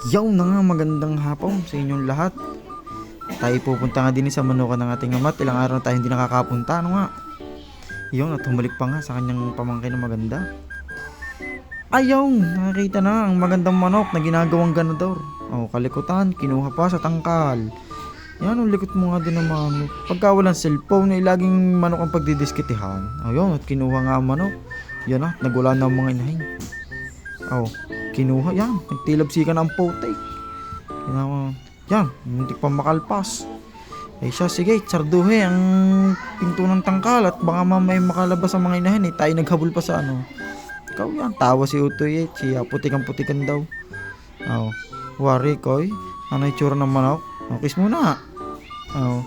Yaw na nga, magandang hapon sa inyong lahat. Tayo pupunta nga din sa manukan ng ating ama. Ilang araw na tayo hindi nakakapunta. Ano nga? Yun, at humalik pa nga sa kanyang pamangkin na maganda. Ayaw, nakakita na ang magandang manok na ginagawang ganador. Oh, kalikutan, kinuha pa sa tangkal. Yan, ang likot mo nga din ng manok. Pagka walang cellphone, ay laging manok ang pagdidiskitihan. Ayun, at kinuha nga ang manok. Yan na, nagwala na ang mga inahin. Oh, kinuha yan. Nagtilabsikan ang potay. Yan, muntik pa makalpas. Eh siya, sige, tsarduhe ang pinto ng tangkal at baka mamay makalabas ang mga inahin. Tayo naghabol pa sa ano. Ikaw yan, tawa si Utoy siya putikan-putikan daw. Oh, wari koy. Ano itsura ng manok? Oh, kiss muna. Oh.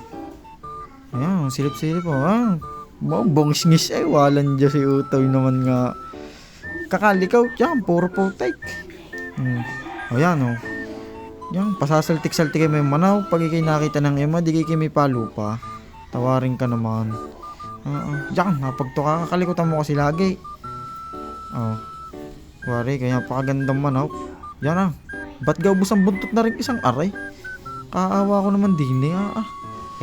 Ayan, silip-silip oh. Bongis-ngis ay walan dyan si Utoy naman nga. Kakalikaw yan, puro putik. Ayan oh. Yan, pasasaltik-saltik kayo may manaw. Pag ikay nakita ng ema, di kayo may palo pa. Tawarin ka naman. Yan, napagtuka kakalikutan mo kasi lagi. Oh. Wari, kaya napakagandang manaw. Yan ah. Ba't gaubos ang buntot na rin isang aray? Kaawa ko naman din eh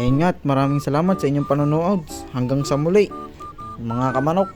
Ayun nga, maraming salamat sa inyong panonood. Hanggang sa muli, mga kamanok.